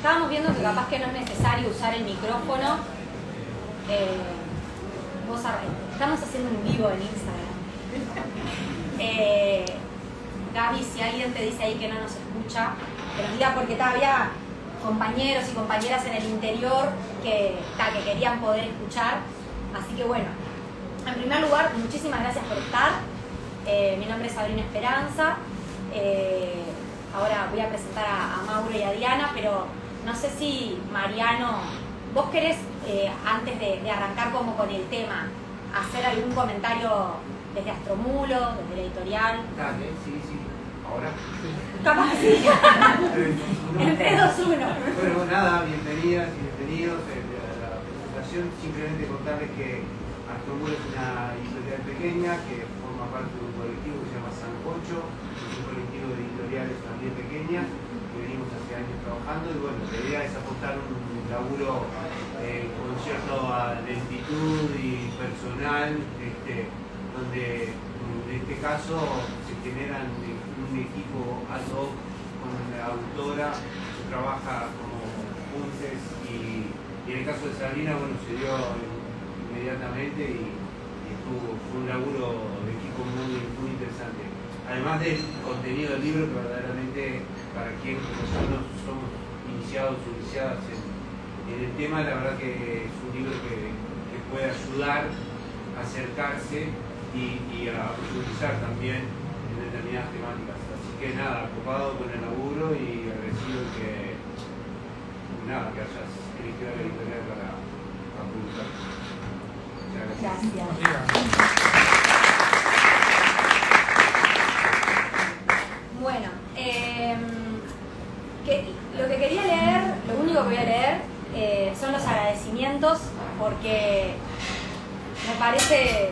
estábamos viendo que capaz que no es necesario usar el micrófono. Estamos haciendo un vivo en Instagram. Gaby, si alguien te dice ahí que no nos escucha, que nos diga, porque había compañeros y compañeras en el interior que querían poder escuchar. Así que bueno, en primer lugar, muchísimas gracias por estar. Mi nombre es Sabrina Esperanza. Ahora voy a presentar a Mauro y a Diana, pero no sé si, Mariano, vos querés, antes de arrancar como con el tema, hacer algún comentario desde Astromulo, desde la editorial. Dale, sí. Ahora. Capaz que sí. En 3, 2, 1. Bueno, nada, bienvenidas y bienvenidos a la presentación. Simplemente contarles que Astromulo es una editorial pequeña que forma parte de un colectivo que se llama Sancocho, es un colectivo de editoriales también pequeñas que venimos hace años trabajando, y bueno, la idea es aportar un laburo con cierta lentitud y personal, donde en este caso se generan un equipo ad hoc con la autora que trabaja como juntes, y en el caso de Sabrina, bueno, se dio inmediatamente y fue un laburo de equipo muy interesante. Además del contenido del libro, que verdaderamente para quien nosotros somos iniciados o iniciadas en el tema, la verdad que es un libro que puede ayudar a acercarse y a profundizar también en determinadas temáticas. Así que nada, ocupado con el laburo y agradecido que hayas elegido la editorial para publicar. Gracias. Bueno, lo que quería leer, lo único que voy a leer son los agradecimientos, porque me parece,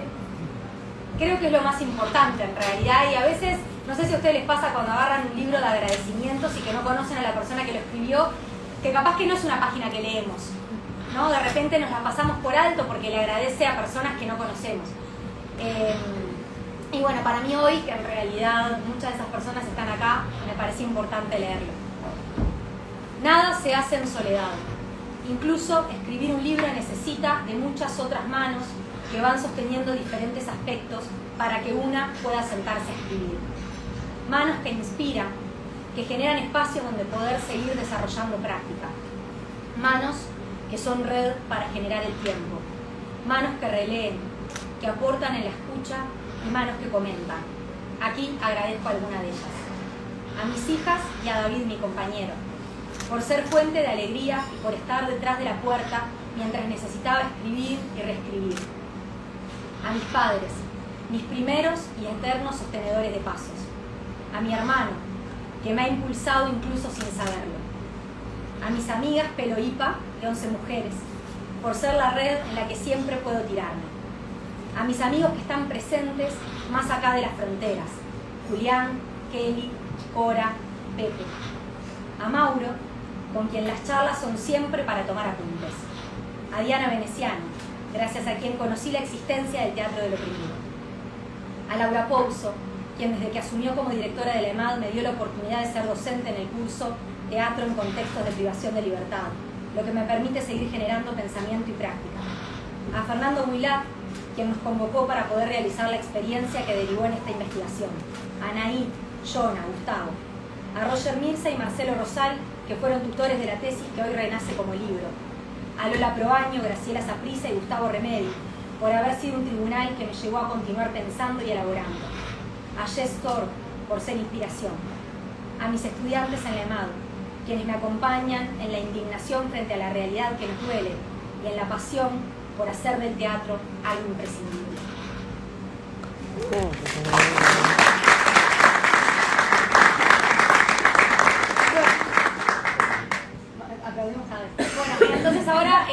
creo que es lo más importante en realidad, y a veces, no sé si a ustedes les pasa cuando agarran un libro de agradecimientos y que no conocen a la persona que lo escribió, que capaz que no es una página que leemos, ¿no? De repente nos la pasamos por alto porque le agradece a personas que no conocemos. Y bueno, para mí hoy, que en realidad muchas de esas personas están acá, me parece importante leerlo. Nada se hace en soledad. Incluso escribir un libro necesita de muchas otras manos que van sosteniendo diferentes aspectos para que una pueda sentarse a escribir. Manos que inspiran, que generan espacios donde poder seguir desarrollando práctica. Manos que son red para generar el tiempo. Manos que releen, que aportan en la escucha, y manos que comentan. Aquí agradezco a alguna de ellas. A mis hijas y a David, mi compañero, por ser fuente de alegría y por estar detrás de la puerta mientras necesitaba escribir y reescribir. A mis padres, mis primeros y eternos sostenedores de pasos. A mi hermano, que me ha impulsado incluso sin saberlo. A mis amigas Peloipa, de 11 mujeres, por ser la red en la que siempre puedo tirarme. A mis amigos que están presentes más acá de las fronteras, Julián, Kelly, Cora, Pepe. A Mauro, con quien las charlas son siempre para tomar apuntes. A Diana Veneciano, gracias a quien conocí la existencia del Teatro del Oprimido. A Laura Pouso, quien desde que asumió como directora de la EMAD me dio la oportunidad de ser docente en el curso Teatro en Contextos de Privación de Libertad, lo que me permite seguir generando pensamiento y práctica. A Fernando Muilat, quien nos convocó para poder realizar la experiencia que derivó en esta investigación. A Anaí, Jonah, Gustavo. A Roger Mirza y Marcelo Rosal, que fueron tutores de la tesis que hoy renace como libro. A Lola Proaño, Graciela Saprissa y Gustavo Remedi, por haber sido un tribunal que me llevó a continuar pensando y elaborando. A Jess Thor, por ser inspiración. A mis estudiantes en la EMAD, quienes me acompañan en la indignación frente a la realidad que nos duele y en la pasión por hacer del teatro algo imprescindible. Bueno, entonces ahora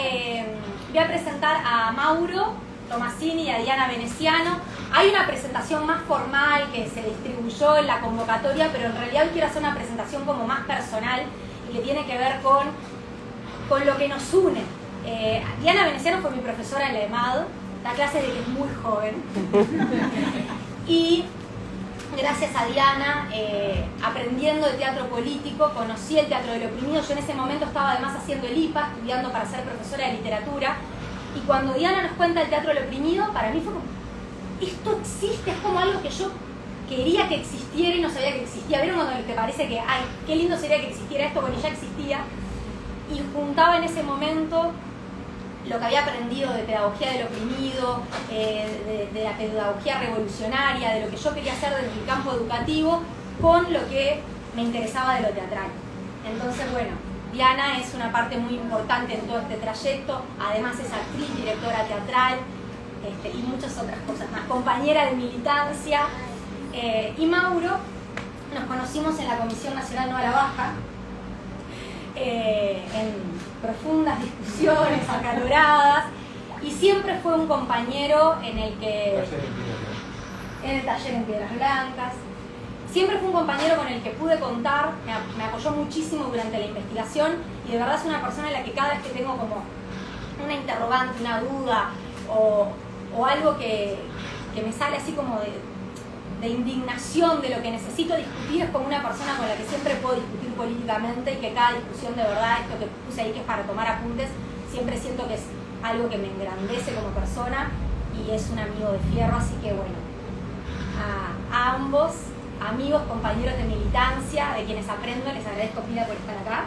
voy a presentar a Mauro Tomasini y a Diana Veneciano. Hay una presentación más formal que se distribuyó en la convocatoria, pero en realidad hoy quiero hacer una presentación como más personal y que tiene que ver con lo que nos une. Diana Veneciano fue mi profesora en la EMAD, da clases de que es muy joven. Y gracias a Diana, aprendiendo de teatro político, conocí el teatro del oprimido. Yo en ese momento estaba además haciendo el IPA, estudiando para ser profesora de literatura. Y cuando Diana nos cuenta el teatro del oprimido, para mí fue como, esto existe, es como algo que yo quería que existiera y no sabía que existía. ¿Vieron cuando te parece que, ay, qué lindo sería que existiera esto cuando ya existía? Y juntaba en ese momento lo que había aprendido de pedagogía del oprimido, de la pedagogía revolucionaria, de lo que yo quería hacer desde el campo educativo, con lo que me interesaba de lo teatral. Entonces, bueno, Diana es una parte muy importante en todo este trayecto, además es actriz, directora teatral, y muchas otras cosas más, compañera de militancia. Y Mauro, nos conocimos en la Comisión Nacional No a la Baja, en profundas discusiones acaloradas, y siempre fue un compañero en el que... En el taller en Piedras Blancas. Siempre fue un compañero con el que pude contar, me apoyó muchísimo durante la investigación, y de verdad es una persona en la que cada vez que tengo como una interrogante, una duda, o algo que me sale así como de indignación de lo que necesito discutir, es con una persona con la que siempre puedo discutir políticamente, y que cada discusión, de verdad, esto que puse ahí que es para tomar apuntes, siempre siento que es algo que me engrandece como persona, y es un amigo de fierro. Así que bueno, a ambos, amigos, compañeros de militancia, de quienes aprendo, les agradezco pila por estar acá.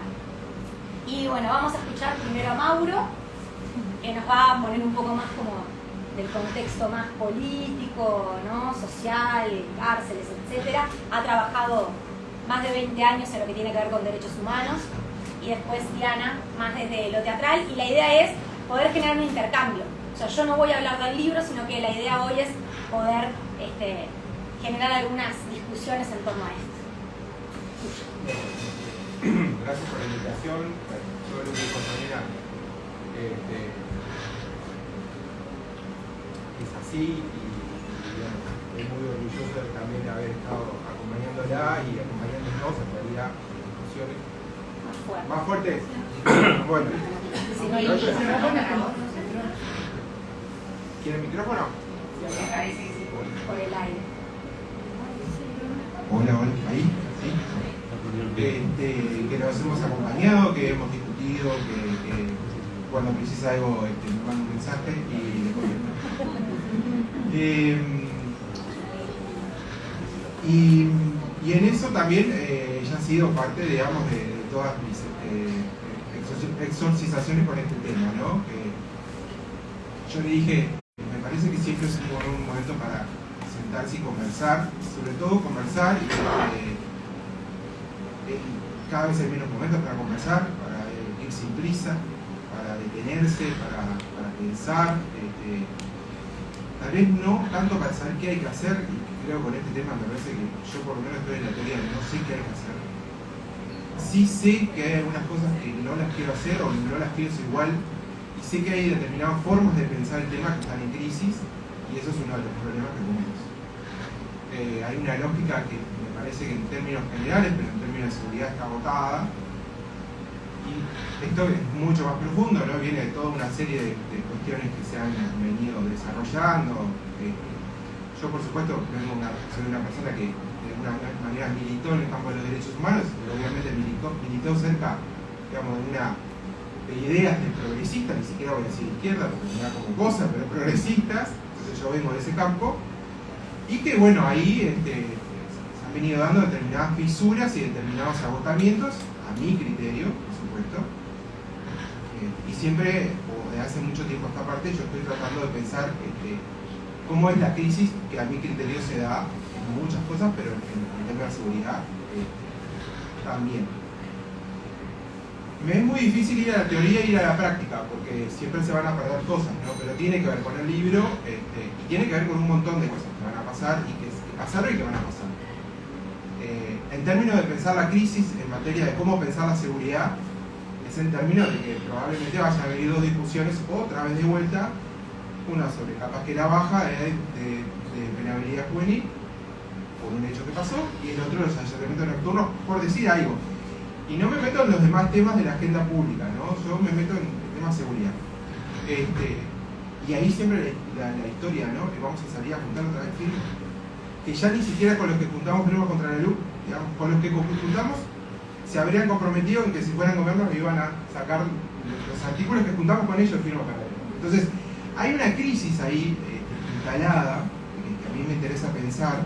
Y bueno, vamos a escuchar primero a Mauro, que nos va a poner un poco más como del contexto más político, ¿no? Social, cárceles, etc. Ha trabajado más de 20 años en lo que tiene que ver con derechos humanos, y después Diana, más desde lo teatral, y la idea es poder generar un intercambio. O sea, yo no voy a hablar del libro, sino que la idea hoy es poder generar algunas discusiones en torno a esto. Gracias por la invitación. Yo creo que mi compañera es así, y bueno, estoy muy orgulloso de también haber estado acompañándola y acompañándonos en realidad en discusiones más fuertes. Bueno, ¿quiere el micrófono? Por el aire. Hola, ahí, ¿sí? Que nos hemos acompañado, que hemos discutido, que cuando precisa algo me manda un mensaje y le contesto. Y en eso también ella ha sido parte, digamos, de todas mis exorcizaciones con este tema, ¿no? Yo le dije, me parece que siempre es un buen momento para sentarse y conversar, sobre todo conversar, y cada vez hay menos momentos para conversar, para ir sin prisa, para detenerse, para pensar, tal vez no tanto para saber qué hay que hacer, y creo que con este tema me parece que yo por lo menos estoy en la teoría de no sé qué hay que hacer. Sí sé que hay algunas cosas que no las quiero hacer o no las pienso igual, y sé que hay determinadas formas de pensar el tema que están en crisis, y eso es uno de los problemas que tenemos. Hay una lógica que me parece que en términos generales, pero en términos de seguridad está agotada, y esto es mucho más profundo, ¿no? Viene de toda una serie de cuestiones que se han venido desarrollando. Yo, por supuesto, soy una persona que de alguna manera militó en el campo de los derechos humanos, pero obviamente militó cerca, digamos, de ideas de progresistas, ni siquiera voy a decir izquierda, porque me da como cosa, pero progresistas. Entonces yo vengo de ese campo, y que bueno, ahí se han venido dando determinadas fisuras y determinados agotamientos, a mi criterio, por supuesto, y siempre, o de hace mucho tiempo a esta parte, yo estoy tratando de pensar cómo es la crisis que a mi criterio se da en muchas cosas, pero en el tema de seguridad también. Me es muy difícil ir a la teoría e ir a la práctica, porque siempre se van a perder cosas, ¿no? Pero tiene que ver con el libro, y tiene que ver con un montón de cosas que van a pasar, y que pasaron y que van a pasar. En términos de pensar la crisis, en materia de cómo pensar la seguridad, es en términos de que probablemente vayan a haber dos discusiones otra vez de vuelta, una sobre capaz que la baja de penabilidad juvenil por un hecho que pasó, y el otro los allanamientos nocturnos, por decir algo. Y no me meto en los demás temas de la agenda pública, ¿no? Yo me meto en el tema seguridad. Y ahí siempre la historia, ¿no? Que vamos a salir a juntar otra vez firme. que ya ni siquiera con los que juntamos firmas contra la luz, digamos, con los que juntamos, se habrían comprometido en que si fueran gobiernos iban a sacar los artículos que juntamos con ellos firmas para la luz. Entonces, hay una crisis ahí instalada, que a mí me interesa pensar,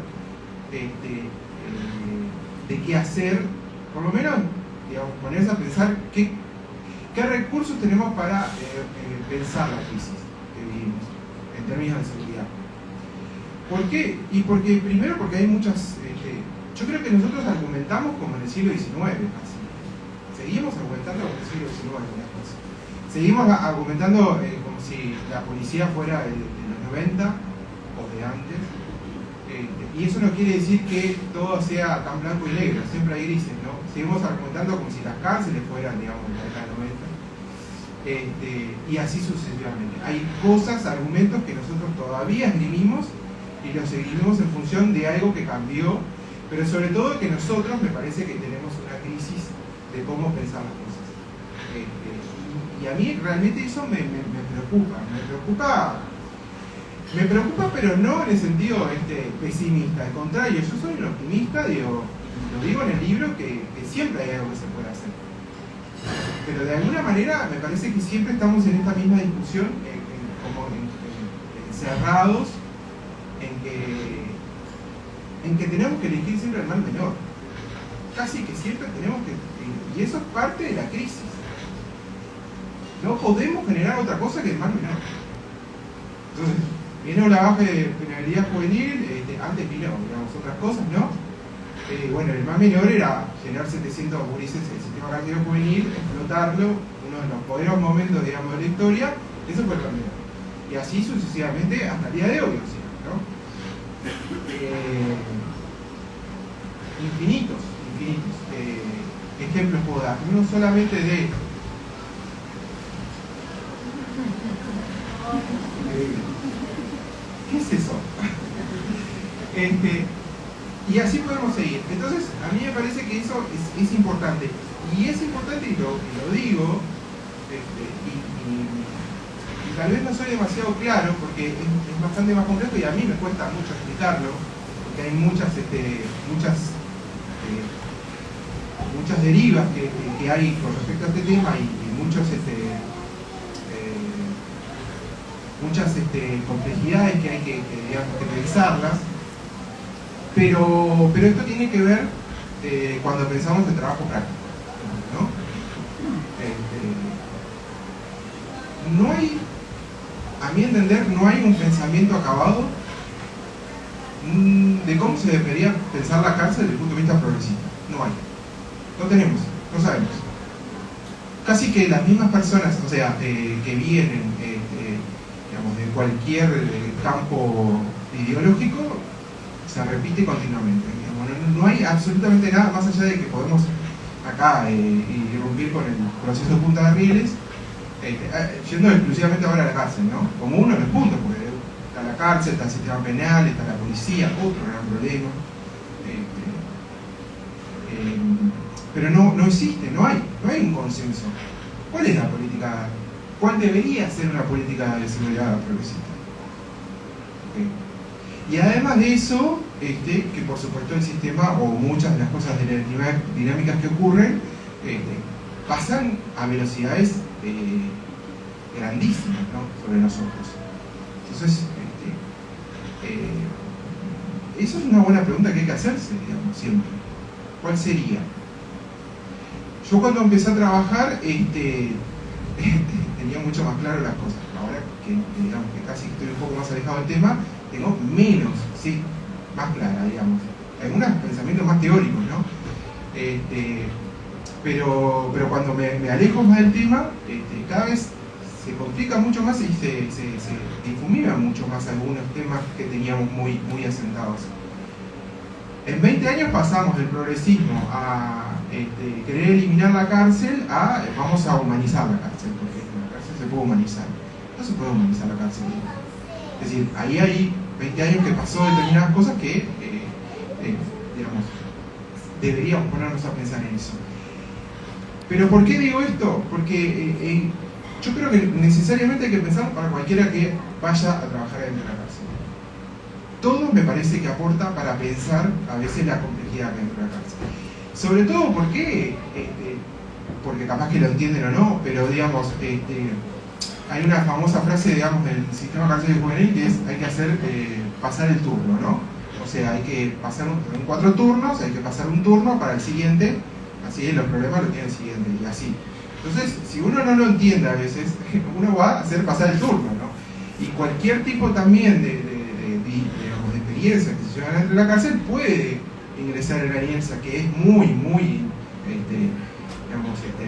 de qué hacer, por lo menos, digamos, ponerse a pensar qué recursos tenemos para pensar la crisis que vivimos en términos de seguridad. ¿Por qué? Y primero porque hay muchas... yo creo que nosotros argumentamos como en el siglo XIX, casi. Seguimos argumentando como en el siglo XIX, cosas. Seguimos argumentando como si la policía fuera de los 90 o de antes. Y eso no quiere decir que todo sea tan blanco y negro, siempre hay grises, ¿no? Seguimos argumentando como si las cárceles fueran, digamos, de la década del 90. Y así sucesivamente. Hay cosas, argumentos que nosotros todavía esgrimimos y los esgrimimos en función de algo que cambió, pero sobre todo que nosotros me parece que tenemos una crisis de cómo pensar las cosas. Y a mí realmente eso me preocupa. Me preocupa, pero no en el sentido pesimista. Al contrario, yo soy un optimista, lo digo en el libro, que siempre hay algo que se puede hacer. Pero de alguna manera me parece que siempre estamos en esta misma discusión, como encerrados, en que tenemos que elegir siempre el mal menor. Casi que siempre tenemos que... Y eso es parte de la crisis. No podemos generar otra cosa que el mal menor. Entonces, viene una baja de penalidad juvenil, antes vino, digamos, otras cosas, ¿no? Bueno, el más menor era generar 700 gurises en el sistema carcelario juvenil, explotarlo, uno de los poderosos momentos, digamos, de la historia, eso fue el más menor. Y así sucesivamente hasta el día de hoy, o sea, ¿no? Infinitos ejemplos puedo dar, no solamente de... ¿Qué es eso? Y así podemos seguir. Entonces, a mí me parece que eso es importante. Y es importante, y lo digo, y tal vez no soy demasiado claro, porque es bastante más complejo y a mí me cuesta mucho explicarlo, porque hay muchas derivas que hay con respecto a este tema y muchas complejidades que hay que pensarlas, pero esto tiene que ver cuando pensamos en trabajo práctico, ¿no? No hay, a mi entender, no hay un pensamiento acabado de cómo se debería pensar la cárcel desde el punto de vista progresista. No hay. No tenemos, no sabemos. Casi que las mismas personas, o sea, que vienen, digamos, de cualquier campo ideológico, se repite continuamente. Digamos, no hay absolutamente nada más allá de que podemos acá irrumpir con el proceso de punta de rieles, yendo exclusivamente ahora a la cárcel, ¿no? Como uno de los puntos, porque está la cárcel, está el sistema penal, está la policía, otro gran problema. Pero no existe, no hay un consenso. ¿Cuál es la política? ¿Cuál debería ser una política de seguridad progresista? Y además de eso, que por supuesto el sistema o muchas de las cosas de las dinámicas que ocurren pasan a velocidades grandísimas, ¿no? Sobre nosotros. Entonces, eso es una buena pregunta que hay que hacerse, digamos, siempre. ¿Cuál sería? Yo cuando empecé a trabajar tenía mucho más claro las cosas. Ahora que digamos que casi estoy un poco más alejado del tema, tengo menos, sí, más clara, digamos. Algunos pensamientos más teóricos, ¿no? Pero cuando me alejo más del tema, cada vez se complica mucho más y se difumina mucho más algunos temas que teníamos muy asentados. En 20 años pasamos del progresismo a querer eliminar la cárcel a vamos a humanizar la cárcel, porque la cárcel se puede humanizar. No se puede humanizar la cárcel. Es decir, ahí hay 20 años que pasó determinadas cosas que, digamos, deberíamos ponernos a pensar en eso. Pero ¿por qué digo esto? Porque yo creo que necesariamente hay que pensar para cualquiera que vaya a trabajar dentro de la cárcel. todo me parece que aporta para pensar a veces la complejidad dentro de la cárcel. Sobre todo porque capaz que lo entienden o no, pero digamos, hay una famosa frase, digamos, del sistema carcelario juvenil que es: hay que hacer pasar el turno, ¿no? O sea, hay que pasar en 4 turnos, hay que pasar un turno para el siguiente, así los problemas lo tiene el siguiente, y así. Entonces, si uno no lo entiende a veces, uno va a hacer pasar el turno, ¿no? Y cualquier tipo también digamos, de experiencia que se lleva dentro de la cárcel puede ingresar en la inercia, que es muy, digamos,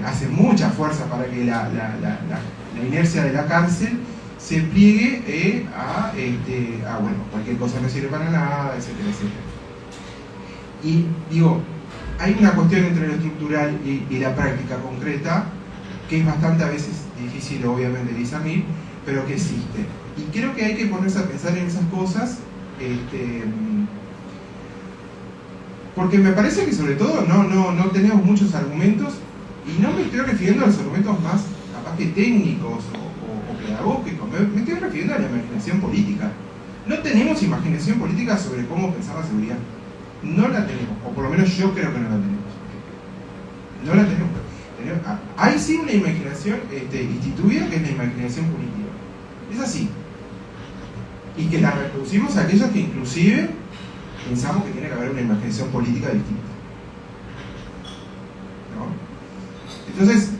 hace mucha fuerza para que la inercia de la cárcel se pliegue a bueno, cualquier cosa no sirve para nada, etcétera, etcétera. Y digo, hay una cuestión entre lo estructural y la práctica concreta que es bastante a veces difícil, obviamente, de discernir, pero que existe. Y creo que hay que ponerse a pensar en esas cosas, porque me parece que sobre todo no tenemos muchos argumentos, y no me estoy refiriendo a los argumentos más capaz que técnicos o pedagógicos, me estoy refiriendo a la imaginación política. No tenemos imaginación política sobre cómo pensar la seguridad. No la tenemos, o por lo menos yo creo que no la tenemos. No la tenemos. Hay sí una imaginación instituida, que es la imaginación política. Es así. Y que la reproducimos a aquellos que inclusive pensamos que tiene que haber una imaginación política distinta, ¿no? Entonces,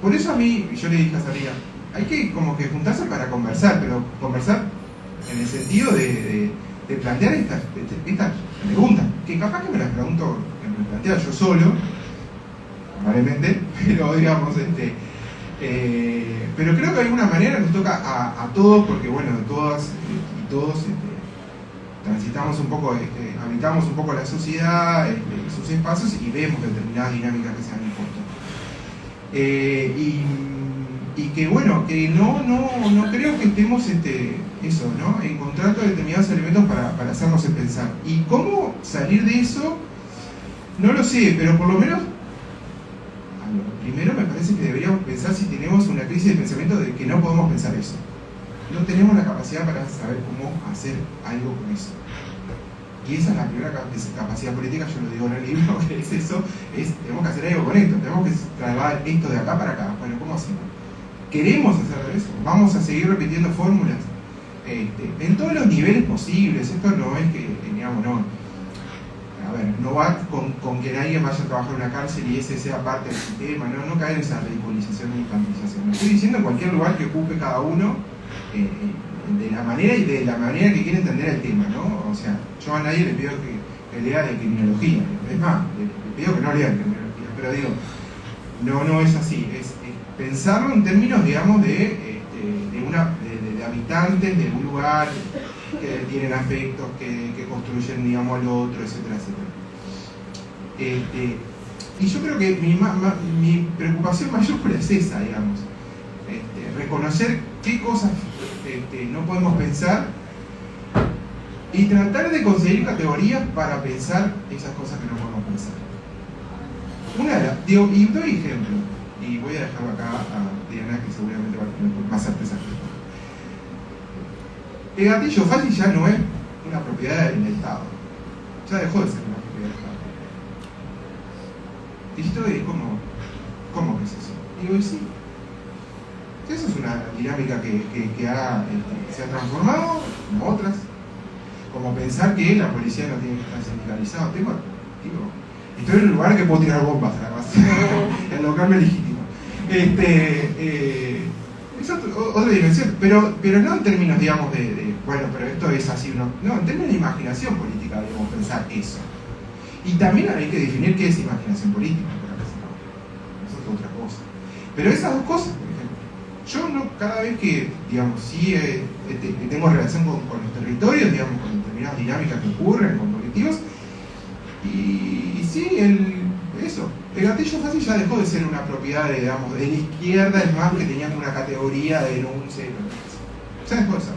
por eso a mí, yo le dije a Sarina, hay que como que juntarse para conversar, pero conversar en el sentido de plantear estas preguntas, que capaz que me las pregunto, que me planteo yo solo, probablemente, pero digamos, pero creo que de alguna manera nos toca a todos, porque bueno, todas y todos transitamos un poco, habitamos un poco la sociedad, sus espacios, y vemos determinadas dinámicas que se han impuesto. Y que bueno, que no creo que estemos eso, ¿no? Encontrando determinados elementos para hacernos pensar. Y cómo salir de eso, no lo sé, pero por lo menos primero me parece que deberíamos pensar si tenemos una crisis de pensamiento de que no podemos pensar eso. No tenemos la capacidad para saber cómo hacer algo con eso. Y esa es la primera capacidad política, yo lo digo en el libro, que es eso, tenemos que hacer algo con esto, tenemos que trasladar esto de acá para acá. Bueno, ¿cómo hacemos? ¿Queremos hacer eso? ¿Vamos a seguir repitiendo fórmulas? En todos los niveles posibles. Esto no es que, digamos, no va con que nadie vaya a trabajar en una cárcel y ese sea parte del sistema, no caer en esa ridiculización e infantilización. Estoy diciendo en cualquier lugar que ocupe cada uno, de la manera y de la manera que quiere entender el tema, ¿no? O sea, yo a nadie le pido que lea de criminología, es más, le pido que no lea de criminología, pero digo, no es así, es pensarlo en términos, digamos, de habitantes de un lugar que tienen afectos, que construyen, digamos, al otro, etcétera, etcétera. Y yo creo que mi preocupación mayúscula es esa, digamos, reconocer qué cosas no podemos pensar y tratar de conseguir categorías para pensar esas cosas que no podemos pensar. Y doy ejemplo, y voy a dejarlo acá a Diana, que seguramente va a tener más certeza que yo. El gatillo fácil ya no es una propiedad del Estado, ya dejó de ser una propiedad del Estado. Y estoy ¿cómo que es eso? Digo, y sí. Esa es una dinámica que se ha transformado, como otras, como pensar que la policía no tiene que estar sindicalizada. Estoy en un lugar que puedo tirar bombas, además, en local legítimo. Es otra dimensión, pero no en términos, digamos, bueno, pero esto es así, no, en términos de imaginación política, debemos pensar eso. Y también hay que definir qué es imaginación política, eso es otra cosa. Pero esas dos cosas, por ejemplo, yo cada vez que, digamos, sí tengo relación con los territorios, digamos, con determinadas dinámicas que ocurren, con colectivos, y sí, el gatillo fácil ya dejó de ser una propiedad de la izquierda, es más, que tenían una categoría de denuncia, ya dejó de ser.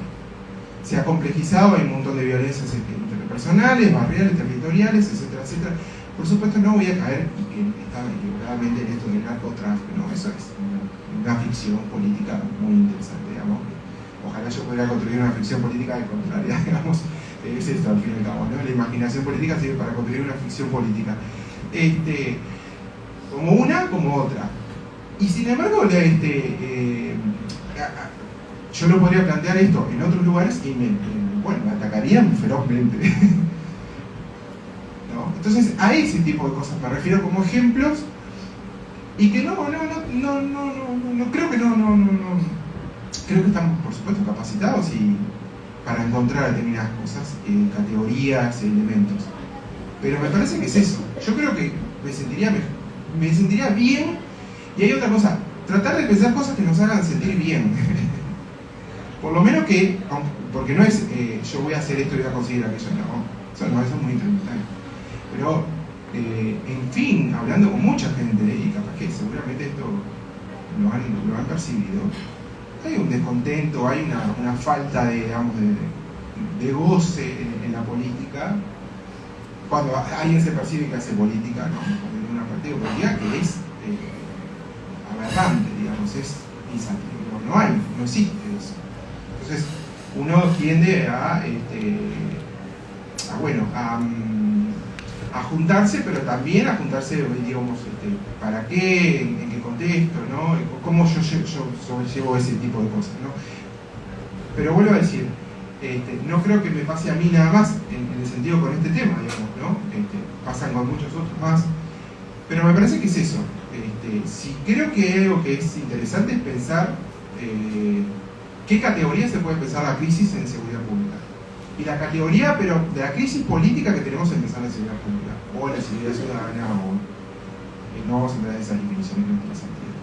Se ha complejizado, hay un montón de violencias interpersonales, barriales, territoriales, etcétera, etcétera. Por supuesto no voy a caer equivocadamente en esto del narcotráfico, no, eso es una ficción política muy interesante, digamos, ojalá yo pudiera construir una ficción política de contraria, digamos, es esto al fin y al cabo, ¿no? La imaginación política sirve para construir una ficción política. Como una, como otra. Y sin embargo, yo lo podría plantear esto en otros lugares y me atacarían ferozmente. ¿No? Entonces, a ese tipo de cosas me refiero como ejemplos y que no creo que creo que estamos, por supuesto, capacitados para encontrar determinadas cosas, categorías, elementos. Pero me parece que es eso. Yo creo que me sentiría bien. Y hay otra cosa, tratar de pensar cosas que nos hagan sentir bien. Por lo menos que, porque no es yo voy a hacer esto y voy a conseguir aquello, eso es muy intermitente. Pero, en fin, hablando con mucha gente, y capaz que seguramente esto lo han percibido, hay un descontento, hay una falta de goce en la política, cuando alguien se percibe que hace política, ¿no? En una partida política que es aberrante, digamos, es insatisfactorio, no existe eso. Entonces uno tiende a juntarse, pero también a juntarse, digamos, ¿para qué? ¿En qué contexto? ¿No? ¿Cómo yo sobrellevo ese tipo de cosas? ¿No? Pero vuelvo a decir, no creo que me pase a mí nada más en el sentido con este tema, digamos, ¿no? Pasan con muchos otros más, pero me parece que es eso. Si creo que hay algo que es interesante es pensar qué categoría se puede pensar la crisis en seguridad pública. Y la categoría, pero de la crisis política que tenemos en pensar la seguridad pública, o la seguridad ciudadana, o no vamos a entrar en esas definiciones, no tiene sentido.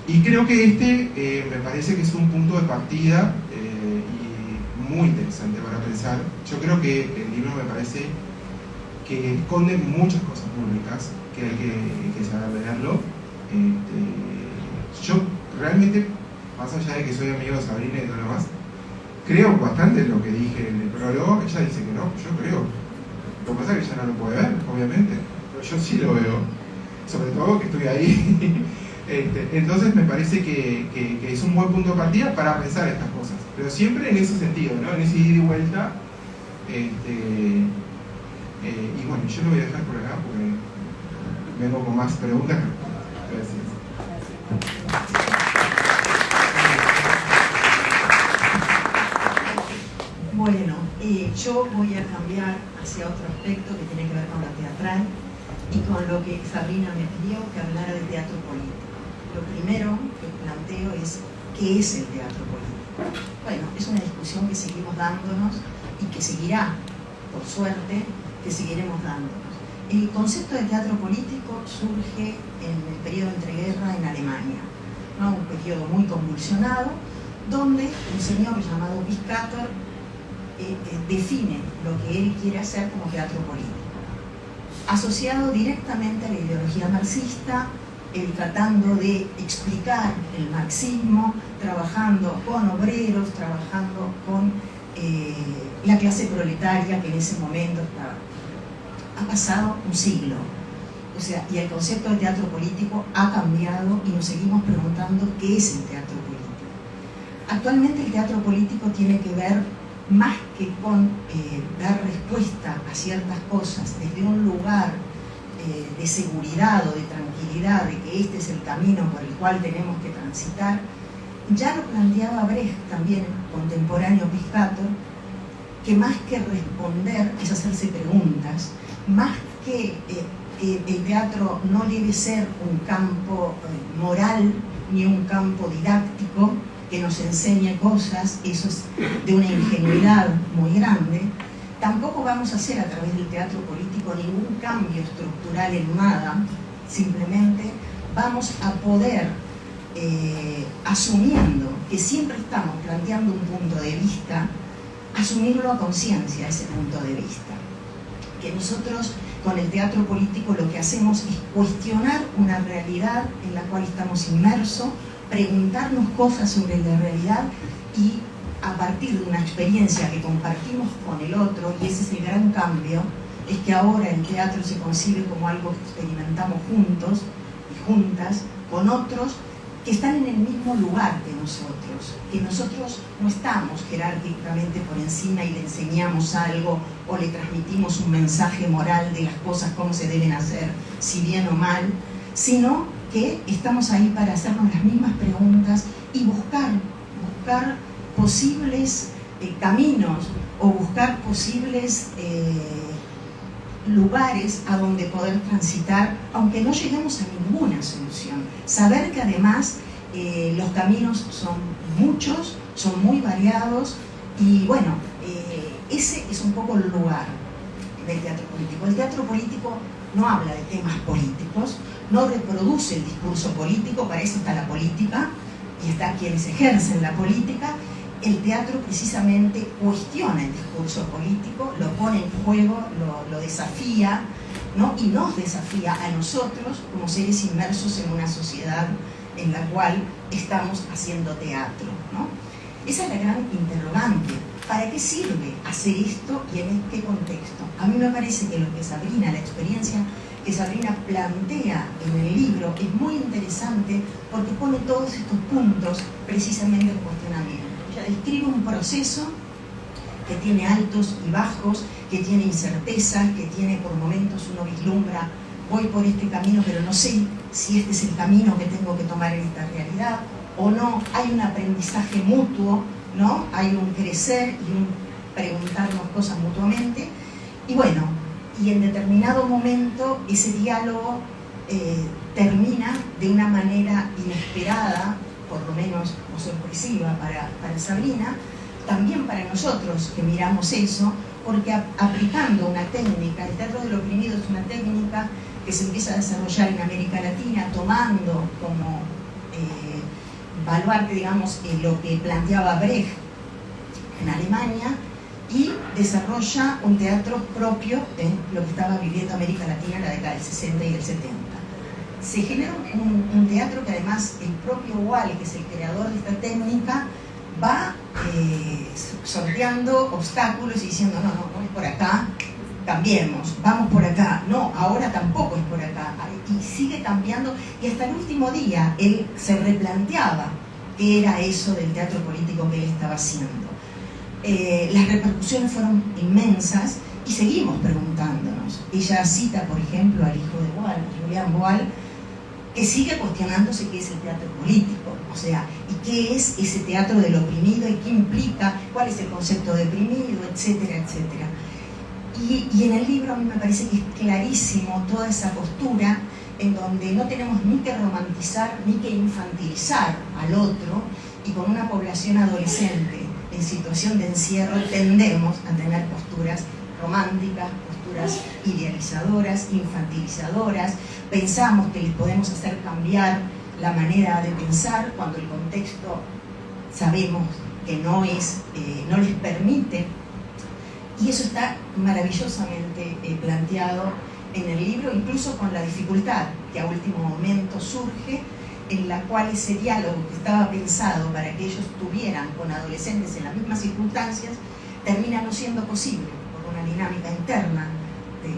Y creo que me parece que es un punto de partida y muy interesante para pensar. Yo creo que el libro me parece que esconde muchas cosas públicas que hay que saber leerlo. Yo realmente, más allá de que soy amigo de Sabrina y todo lo demás, creo bastante en lo que dije en el prólogo. Ella dice que no, yo creo. Lo que pasa es que ella no lo puede ver, obviamente, pero yo sí lo veo, sobre todo que estoy ahí. Entonces me parece que es un buen punto de partida para pensar estas cosas, pero siempre en ese sentido, ¿no? En ese ida y vuelta. Y bueno, yo lo voy a dejar por acá porque vengo con más preguntas. Gracias. Bueno, yo voy a cambiar hacia otro aspecto que tiene que ver con lo teatral y con lo que Sabrina me pidió que hablara de teatro político. Lo primero que planteo es, ¿qué es el teatro político? Bueno, es una discusión que seguimos dándonos y que seguirá, por suerte, que seguiremos dándonos. El concepto de teatro político surge en el periodo de entreguerra en Alemania, ¿no? Un periodo muy convulsionado, donde un señor llamado Piscator define lo que él quiere hacer como teatro político, asociado directamente a la ideología marxista, él tratando de explicar el marxismo, trabajando con obreros, trabajando con la clase proletaria que en ese momento estaba. Ha pasado un siglo, o sea, y el concepto de teatro político ha cambiado y nos seguimos preguntando qué es el teatro político. Actualmente el teatro político tiene que ver más que con dar respuesta a ciertas cosas desde un lugar de seguridad o de tranquilidad, de que este es el camino por el cual tenemos que transitar. Ya lo planteaba Brecht, también contemporáneo Piscator, que más que responder es hacerse preguntas, más que el teatro no debe ser un campo moral ni un campo didáctico que nos enseñe cosas, eso es de una ingenuidad muy grande. Tampoco vamos a hacer a través del teatro político ningún cambio estructural en nada, simplemente vamos a poder, asumiendo que siempre estamos planteando un punto de vista, asumirlo a conciencia, ese punto de vista. Que nosotros con el teatro político lo que hacemos es cuestionar una realidad en la cual estamos inmersos, preguntarnos cosas sobre la realidad y a partir de una experiencia que compartimos con el otro, y ese es el gran cambio, es que ahora el teatro se concibe como algo que experimentamos juntos y juntas con otros que están en el mismo lugar que nosotros no estamos jerárquicamente por encima y le enseñamos algo o le transmitimos un mensaje moral de las cosas, cómo se deben hacer, si bien o mal, sino que estamos ahí para hacernos las mismas preguntas y buscar posibles caminos o buscar posibles lugares a donde poder transitar, aunque no lleguemos a ninguna solución. Saber que además los caminos son muchos, son muy variados y bueno, ese es un poco el lugar del teatro político. El teatro político no habla de temas políticos, no reproduce el discurso político, para eso está la política y está quienes ejercen la política. El teatro precisamente cuestiona el discurso político, lo pone en juego, lo desafía, ¿no? Y nos desafía a nosotros como seres inmersos en una sociedad en la cual estamos haciendo teatro, ¿no? Esa es la gran interrogante. ¿Para qué sirve hacer esto y en qué contexto? A mí me parece que lo que Sabrina, la experiencia que Sabrina plantea en el libro es muy interesante porque pone todos estos puntos precisamente en cuestionamiento. Ella describe un proceso que tiene altos y bajos, que tiene incertezas, que tiene por momentos uno vislumbra, voy por este camino pero no sé si este es el camino que tengo que tomar en esta realidad o no. Hay un aprendizaje mutuo, ¿no? Hay un crecer y un preguntarnos cosas mutuamente y bueno, y en determinado momento ese diálogo termina de una manera inesperada, por lo menos o sorpresiva para Sabrina, también para nosotros que miramos eso, porque aplicando una técnica, el teatro del oprimido es una técnica que se empieza a desarrollar en América Latina, tomando como baluarte, digamos, lo que planteaba Brecht en Alemania, y desarrolla un teatro propio de lo que estaba viviendo América Latina en la década del 60 y del 70. Se genera un teatro que además el propio Wall, que es el creador de esta técnica, va sorteando obstáculos y diciendo no es por acá, cambiemos, vamos por acá, no, ahora tampoco es por acá, y sigue cambiando, y hasta el último día él se replanteaba qué era eso del teatro político que él estaba haciendo. Las repercusiones fueron inmensas y seguimos preguntándonos. Ella cita, por ejemplo, al hijo de Wall, Julian Wall, que sigue cuestionándose qué es el teatro político, o sea, y qué es ese teatro del oprimido y qué implica, cuál es el concepto de oprimido, etcétera, etcétera. Y en el libro a mí me parece que es clarísimo toda esa postura en donde no tenemos ni que romantizar ni que infantilizar al otro, y con una población adolescente en situación de encierro tendemos a tener posturas románticas, posturas idealizadoras, infantilizadoras. Pensamos que les podemos hacer cambiar la manera de pensar cuando el contexto sabemos que no les permite, y eso está maravillosamente planteado en el libro, incluso con la dificultad que a último momento surge, en la cual ese diálogo que estaba pensado para que ellos tuvieran con adolescentes en las mismas circunstancias termina no siendo posible por una dinámica interna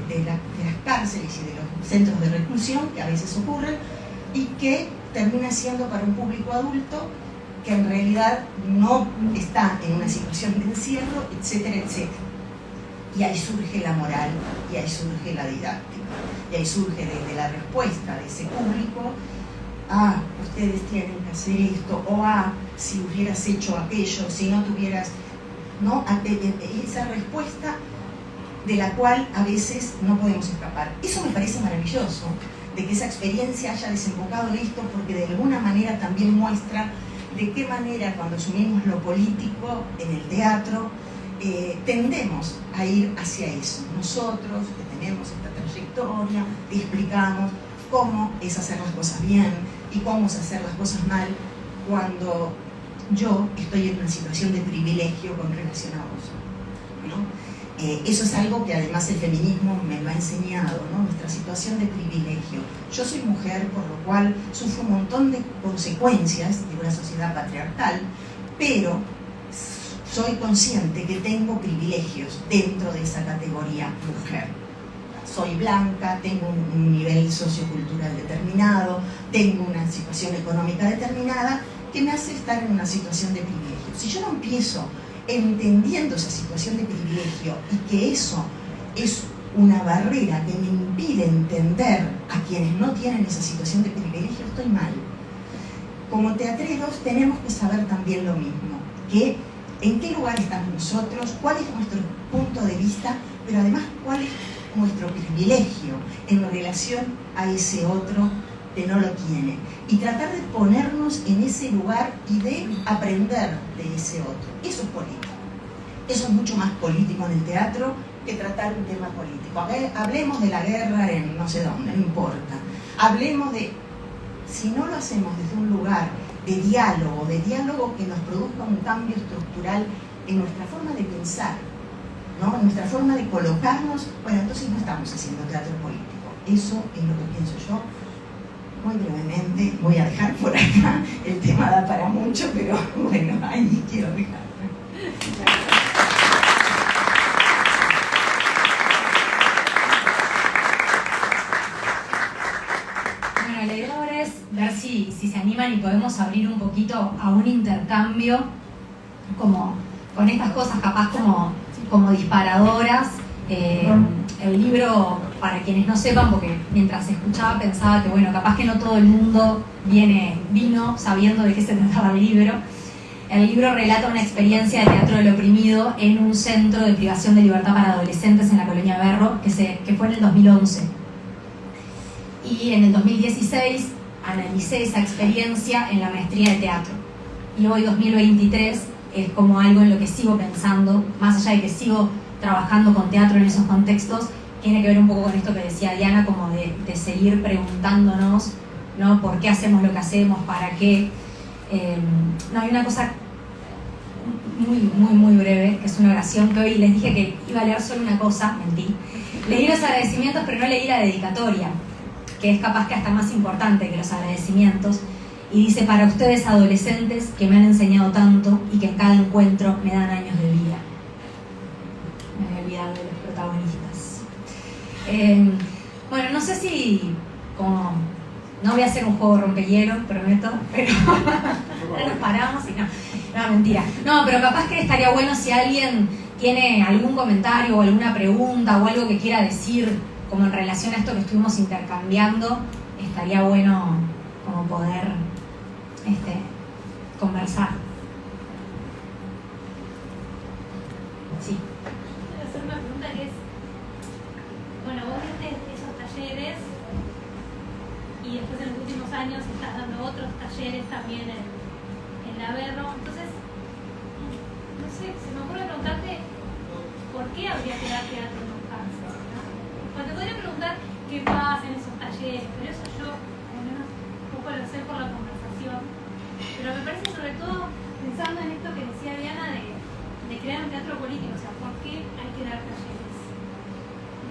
de las cárceles y de los centros de reclusión que a veces ocurren, y que termina siendo para un público adulto que en realidad no está en una situación de encierro, etcétera, etcétera. Y ahí surge la moral, y ahí surge la didáctica, y ahí surge desde la respuesta de ese público: ah, ustedes tienen que hacer esto, o ah, si hubieras hecho aquello, si no tuvieras, ¿no? Esa respuesta de la cual a veces no podemos escapar. Eso me parece maravilloso, de que esa experiencia haya desembocado en esto, porque de alguna manera también muestra de qué manera cuando asumimos lo político en el teatro, tendemos a ir hacia eso. Nosotros que tenemos esta trayectoria, explicamos cómo es hacer las cosas bien y cómo es hacer las cosas mal cuando yo estoy en una situación de privilegio con relación a vos, ¿no? Eso es algo que además el feminismo me lo ha enseñado, ¿no? Nuestra situación de privilegio. Yo soy mujer, por lo cual sufro un montón de consecuencias de una sociedad patriarcal, pero soy consciente que tengo privilegios dentro de esa categoría mujer. Soy blanca, tengo un nivel sociocultural determinado, tengo una situación económica determinada que me hace estar en una situación de privilegio. Si yo no empiezo entendiendo esa situación de privilegio y que eso es una barrera que me impide entender a quienes no tienen esa situación de privilegio, estoy mal. Como teatreros tenemos que saber también lo mismo, que en qué lugar estamos nosotros, cuál es nuestro punto de vista, pero además cuál es nuestro privilegio en relación a ese otro que no lo tiene. Y tratar de ponernos en ese lugar y de aprender de ese otro. Eso es político. Eso es mucho más político en el teatro que tratar un tema político. Hablemos de la guerra en no sé dónde, no importa. Hablemos de... Si no lo hacemos desde un lugar de diálogo que nos produzca un cambio estructural en nuestra forma de pensar, ¿no? En nuestra forma de colocarnos, bueno, entonces no estamos haciendo teatro político. Eso es lo que pienso yo. Muy brevemente, voy a dejar por acá, el tema da para mucho, pero bueno, ahí quiero dejar. Bueno, la idea ahora es ver si se animan y podemos abrir un poquito a un intercambio como con estas cosas capaz como disparadoras. El libro, para quienes no sepan, porque mientras escuchaba pensaba que bueno, capaz que no todo el mundo vino sabiendo de qué se trataba el libro. El libro relata una experiencia de teatro del oprimido en un centro de privación de libertad para adolescentes en la colonia Berro, que fue en el 2011. Y en el 2016 analicé esa experiencia en la maestría de teatro. Y hoy, 2023, es como algo en lo que sigo pensando, más allá de que sigo trabajando con teatro en esos contextos, tiene que ver un poco con esto que decía Diana, como de seguir preguntándonos, ¿no? ¿Por qué hacemos lo que hacemos? ¿Para qué? No, hay una cosa muy breve, que es una oración que hoy les dije que iba a leer solo una cosa, mentí. Leí los agradecimientos, pero no leí la dedicatoria, que es capaz que hasta más importante que los agradecimientos. Y dice: para ustedes adolescentes que me han enseñado tanto y que en cada encuentro me dan años de vida. Me había olvidado de los protagonistas. Bueno, no sé si como... No voy a hacer un juego rompehielos, prometo, pero ahora nos paramos y no, mentira. No, pero capaz que estaría bueno si alguien tiene algún comentario o alguna pregunta o algo que quiera decir como en relación a esto que estuvimos intercambiando, estaría bueno como poder conversar. Sí. Quiero hacer una pregunta que es, bueno, vos viste esos talleres y después en los últimos años estás dando otros talleres también en la Berro. Entonces, no sé, se me ocurre preguntarte por qué habría que dar teatro en los cárceles, ¿no? Pues te podría preguntar qué pasa en esos talleres, pero eso yo, al menos, un poco lo sé por la conversación. Pero me parece, sobre todo, pensando en esto que decía Diana de crear un teatro político, o sea, ¿por qué hay que dar talleres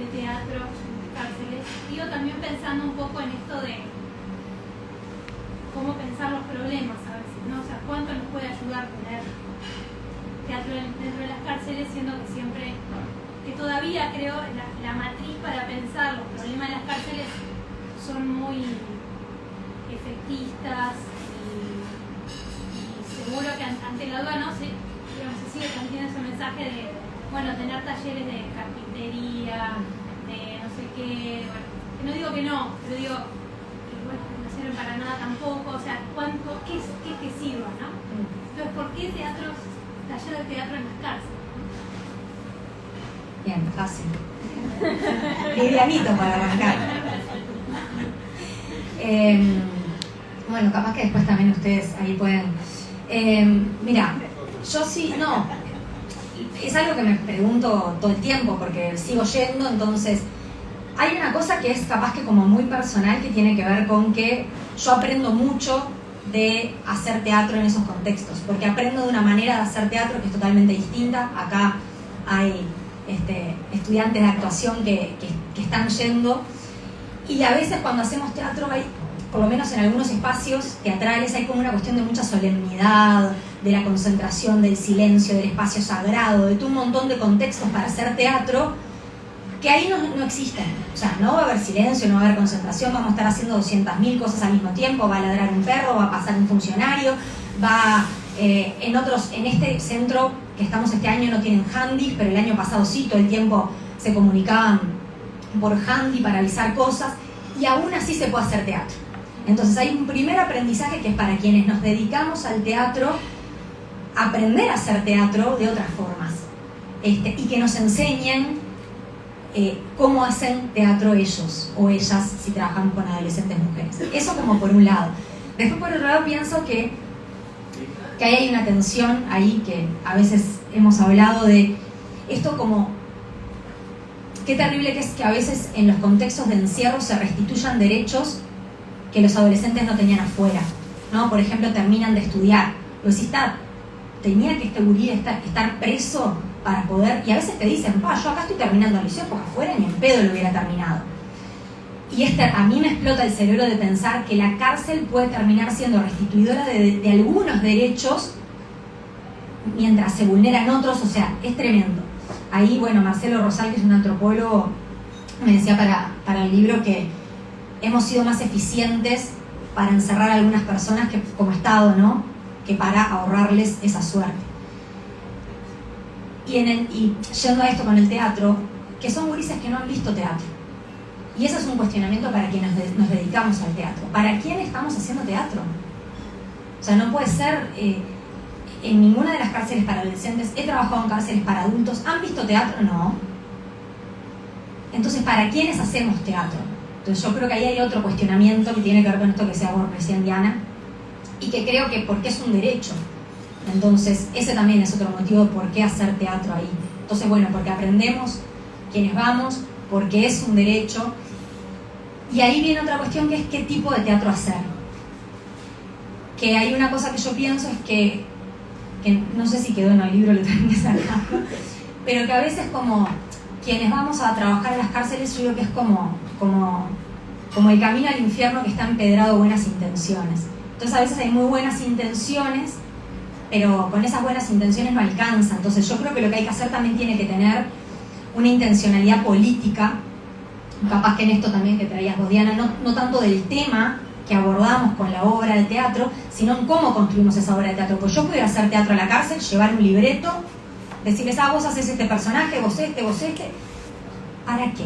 de teatro en las cárceles? Digo, también pensando un poco en esto de cómo pensar los problemas a veces, ¿no? O sea, cuánto nos puede ayudar tener teatro dentro de las cárceles, siendo que siempre, que todavía creo, la matriz para pensar los problemas de las cárceles son muy efectistas y seguro que ante la duda no se sigue transmitiendo ese mensaje de, bueno, tener talleres de carpintería, de no sé qué, bueno, que no digo que no, pero digo que bueno, no sirven para nada tampoco, o sea, ¿qué es que sirva, no? Entonces, ¿por qué taller de teatro en las cárceles? Bien, fácil. Livianito para arrancar. Bueno, capaz que después también ustedes ahí pueden... mira, yo sí, no, es algo que me pregunto todo el tiempo porque sigo yendo, entonces hay una cosa que es capaz que como muy personal que tiene que ver con que yo aprendo mucho de hacer teatro en esos contextos, porque aprendo de una manera de hacer teatro que es totalmente distinta. Acá hay estudiantes de actuación que están yendo y a veces cuando hacemos teatro hay, por lo menos en algunos espacios teatrales, hay como una cuestión de mucha solemnidad, de la concentración, del silencio, del espacio sagrado, de todo un montón de contextos para hacer teatro que ahí no existen. O sea, no va a haber silencio, no va a haber concentración, vamos a estar haciendo 200.000 cosas al mismo tiempo, va a ladrar un perro, va a pasar un funcionario, va en este centro que estamos este año no tienen handys, pero el año pasado sí, todo el tiempo se comunicaban por handy para avisar cosas, y aún así se puede hacer teatro. Entonces hay un primer aprendizaje que es para quienes nos dedicamos al teatro, aprender a hacer teatro de otras formas, y que nos enseñen cómo hacen teatro ellos o ellas si trabajamos con adolescentes mujeres. Eso como por un lado. Después por otro lado pienso que ahí hay una tensión ahí que a veces hemos hablado de esto como qué terrible que es que a veces en los contextos de encierro se restituyan derechos que los adolescentes no tenían afuera, ¿no? Por ejemplo, terminan de estudiar. Lo decís, tenía que este gurí estar preso para poder, y a veces te dicen, yo acá estoy terminando el liceo porque afuera ni en pedo lo hubiera terminado. Y a mí me explota el cerebro de pensar que la cárcel puede terminar siendo restituidora de algunos derechos mientras se vulneran otros, o sea, es tremendo. Ahí, bueno, Marcelo Rosal, que es un antropólogo, me decía para el libro que hemos sido más eficientes para encerrar a algunas personas que como Estado, ¿no?, que para ahorrarles esa suerte. Y yendo a esto con el teatro, que son gurises que no han visto teatro. Y ese es un cuestionamiento para quienes nos dedicamos al teatro. ¿Para quién estamos haciendo teatro? O sea, no puede ser en ninguna de las cárceles para adolescentes. He trabajado en cárceles para adultos. ¿Han visto teatro? No. Entonces, ¿para quiénes hacemos teatro? Entonces yo creo que ahí hay otro cuestionamiento que tiene que ver con esto que se habló recién Diana, y que creo que porque es un derecho. Entonces, ese también es otro motivo de por qué hacer teatro ahí. Entonces, bueno, porque aprendemos quienes vamos, porque es un derecho. Y ahí viene otra cuestión que es qué tipo de teatro hacer. Que hay una cosa que yo pienso es que no sé si quedó en el libro, lo tengo que sacar, pero que a veces como quienes vamos a trabajar en las cárceles, yo creo que es como el camino al infierno que está empedrado de buenas intenciones. Entonces a veces hay muy buenas intenciones, pero con esas buenas intenciones no alcanza. Entonces yo creo que lo que hay que hacer también tiene que tener una intencionalidad política, capaz que en esto también que traías vos, Diana, no tanto del tema que abordamos con la obra de teatro, sino en cómo construimos esa obra de teatro. Pues yo pudiera hacer teatro a la cárcel, llevar un libreto, decirles, vos haces este personaje, vos este, ¿para qué?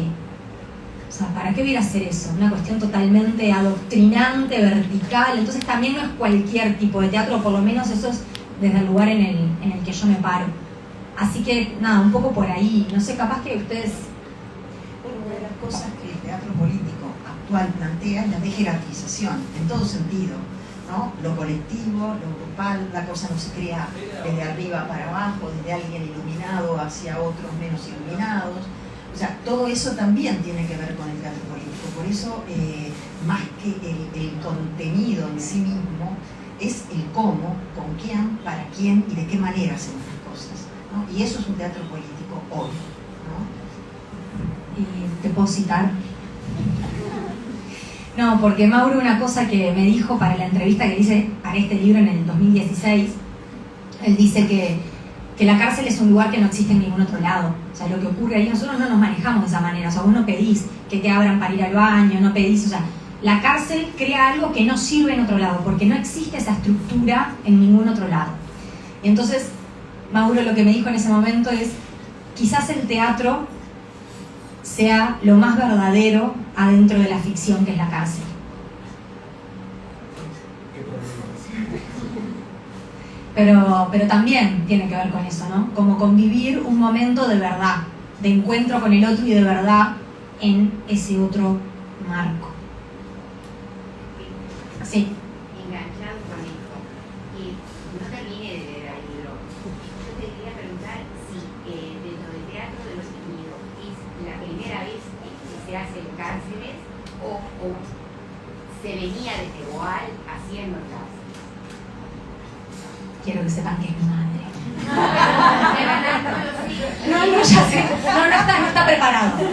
O sea, ¿para qué voy a hacer eso? Una cuestión totalmente adoctrinante, vertical. Entonces también no es cualquier tipo de teatro, por lo menos eso es desde el lugar en el que yo me paro. Así que, nada, un poco por ahí. No sé, capaz que ustedes... Una de las cosas que el teatro político actual plantea es la dejerarquización, en todo sentido, ¿no? Lo colectivo, lo grupal, la cosa no se crea desde arriba para abajo, desde alguien iluminado hacia otros menos iluminados. O sea, todo eso también tiene que ver con el teatro político. Por eso, más que el contenido en sí mismo, es el cómo, con quién, para quién y de qué manera hacemos las cosas, ¿no? Y eso es un teatro político hoy, ¿no? ¿Y te puedo citar? No, porque Mauro, una cosa que me dijo para la entrevista que hice para este libro en el 2016, él dice que la cárcel es un lugar que no existe en ningún otro lado. O sea, lo que ocurre ahí, nosotros no nos manejamos de esa manera. O sea, vos no pedís que te abran para ir al baño, no pedís, o sea, la cárcel crea algo que no sirve en otro lado, porque no existe esa estructura en ningún otro lado. Y entonces, Mauro lo que me dijo en ese momento es, quizás el teatro sea lo más verdadero adentro de la ficción que es la cárcel. Pero también tiene que ver con eso, ¿no? Como convivir un momento de verdad, de encuentro con el otro y de verdad en ese otro marco. Sí. Enganchando con esto, y no termine de leer el libro, yo te quería preguntar si dentro del teatro de los Unidos es la primera vez que se hace en cárceles o se venía desde Boal haciendo en cárceles. Quiero que sepan que es mi madre. No, ya sé. No está preparado. Pero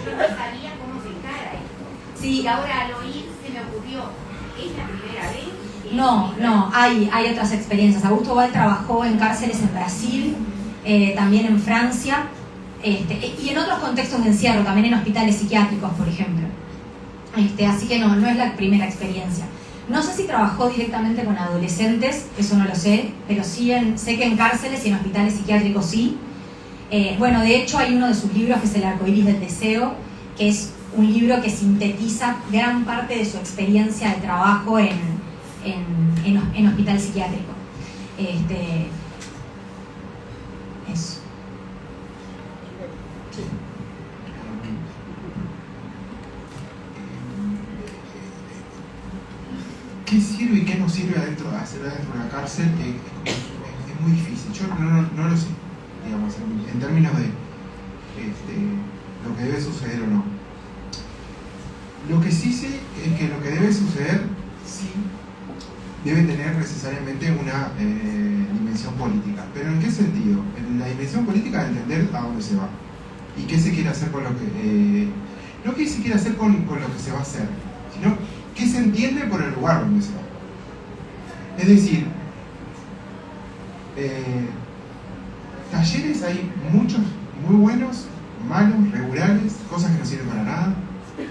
yo no sabía cómo se encara esto. Sí. Y ahora al oír se me ocurrió, ¿es la primera vez? No, hay otras experiencias. Augusto Boal trabajó en cárceles en Brasil, también en Francia, y en otros contextos de encierro, también en hospitales psiquiátricos, por ejemplo. Así que no es la primera experiencia. No sé si trabajó directamente con adolescentes, eso no lo sé, pero sí sé que en cárceles y en hospitales psiquiátricos sí. Bueno, de hecho hay uno de sus libros que es El arcoíris del deseo, que es un libro que sintetiza gran parte de su experiencia de trabajo en hospital psiquiátrico. Eso. Sí. ¿Qué sirve y qué no sirve hacer adentro de la cárcel? Es muy difícil. Yo no lo sé, digamos, en términos de lo que debe suceder o no. Lo que sí sé es que lo que debe suceder sí debe tener necesariamente una dimensión política. ¿Pero en qué sentido? En la dimensión política de entender a dónde se va y qué se quiere hacer con lo que... no qué se quiere hacer con lo que se va a hacer, sino qué se entiende por el lugar donde se va. Es decir, talleres hay muchos muy buenos, malos, regulares, cosas que no sirven para nada.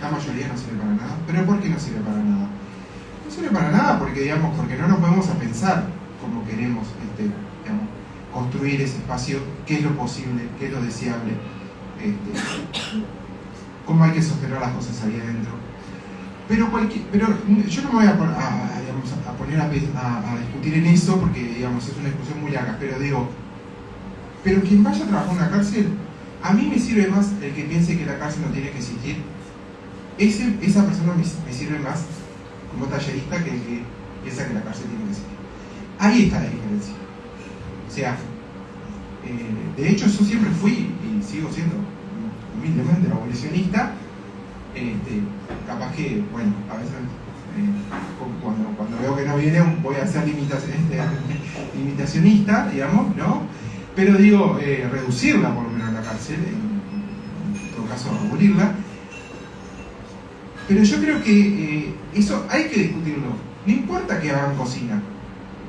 La mayoría no sirve para nada. ¿Pero por qué no sirve para nada? No sirve para nada porque no nos podemos a pensar como queremos construir ese espacio, qué es lo posible, qué es lo deseable, cómo hay que sostener las cosas ahí adentro. Pero yo no me voy a poner a discutir en eso porque digamos, es una discusión muy larga, pero quien vaya a trabajar en una cárcel, a mí me sirve más el que piense que la cárcel no tiene que existir. Esa persona me sirve más como tallerista que el que piensa que la cárcel tiene que existir. Ahí está la diferencia. O sea, de hecho yo siempre fui y sigo siendo humildemente abolicionista. Capaz que, bueno, a veces cuando veo que no viene voy a ser limitacionista, digamos, ¿no? Pero digo, reducirla por lo menos a la cárcel, en todo caso abolirla. Pero yo creo que eso hay que discutirlo. No importa que hagan cocina,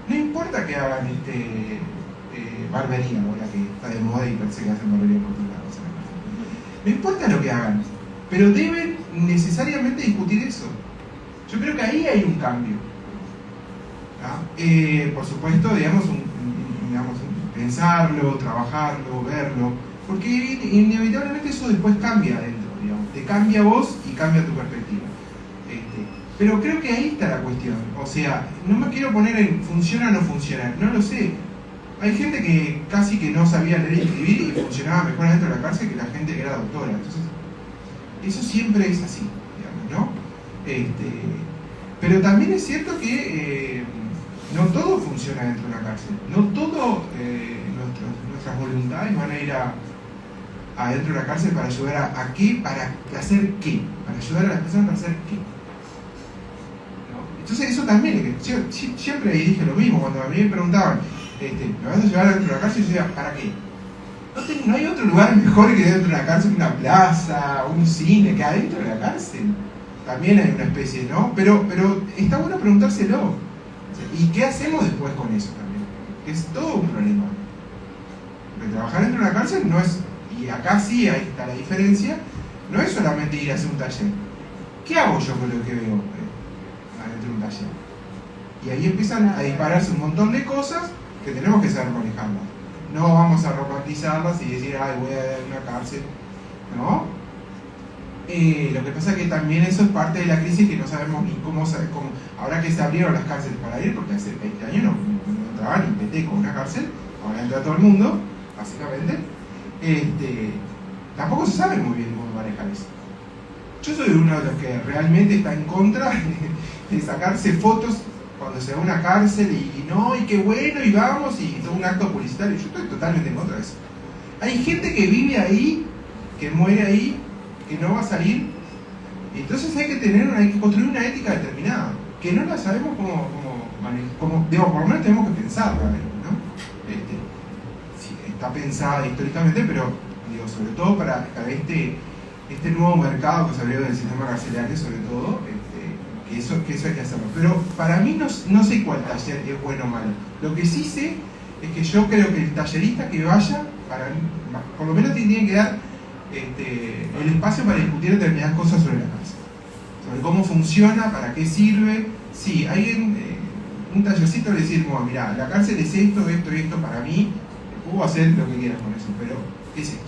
no importa que hagan barbería, ahora que está de moda y parece que hacen barbería por todos lados. No importa lo que hagan, pero deben necesariamente discutir eso. Yo creo que ahí hay un cambio. Por supuesto, digamos, pensarlo, trabajarlo, verlo, porque inevitablemente eso después cambia adentro, digamos. Te cambia a vos y cambia tu perspectiva. Pero creo que ahí está la cuestión. O sea, no me quiero poner en funciona o no funciona, no lo sé. Hay gente que casi que no sabía leer y escribir y funcionaba mejor dentro de la cárcel que la gente que era doctora. Entonces, eso siempre es así, digamos, ¿no? Pero también es cierto que no todo funciona dentro de una cárcel. No todo nuestras voluntades van a ir adentro de la cárcel para ayudar a qué, para hacer qué, para ayudar a las personas para hacer qué. ¿No? Entonces eso también, yo siempre dije lo mismo, cuando a mí me preguntaban, ¿me vas a llevar adentro de la cárcel? Yo decía, ¿para qué? No hay otro lugar mejor que dentro de la cárcel, una plaza, un cine, que adentro de la cárcel. También hay una especie, ¿no? Pero está bueno preguntárselo. ¿Y qué hacemos después con eso también? Es todo un problema. Porque trabajar dentro de una cárcel no es, y acá sí ahí está la diferencia, no es solamente ir a hacer un taller. ¿Qué hago yo con lo que veo adentro de un taller? Y ahí empiezan a dispararse un montón de cosas que tenemos que saber manejarlas. No vamos a romantizarlas y decir, ay, voy a una cárcel, ¿no? Lo que pasa es que también eso es parte de la crisis que no sabemos ni cómo ahora que se abrieron las cárceles para ir, porque hace 20 años no entraba ni PT con una cárcel, ahora entra todo el mundo, básicamente, tampoco se sabe muy bien cómo manejar eso. Yo soy uno de los que realmente está en contra de sacarse fotos cuando se va a una cárcel y no, y qué bueno, y vamos, y todo un acto publicitario. Yo estoy totalmente en contra de eso. Hay gente que vive ahí, que muere ahí, que no va a salir, y entonces hay que construir una ética determinada, que no la sabemos cómo manejar, digo, por lo menos tenemos que pensarla, ¿no? Sí, está pensada históricamente, pero digo, sobre todo para este nuevo mercado que se abrió del sistema carcelario, sobre todo, que eso hay que hacerlo. Pero para mí no sé cuál taller es bueno o malo. Lo que sí sé es que yo creo que el tallerista que vaya, por lo menos tiene que dar el espacio para discutir determinadas cosas sobre la cárcel, sobre cómo funciona, para qué sirve. Sí, hay un tallercito de decir, bueno, mirá, la cárcel es esto, esto y esto para mí, puedo hacer lo que quieras con eso, pero ¿qué es esto?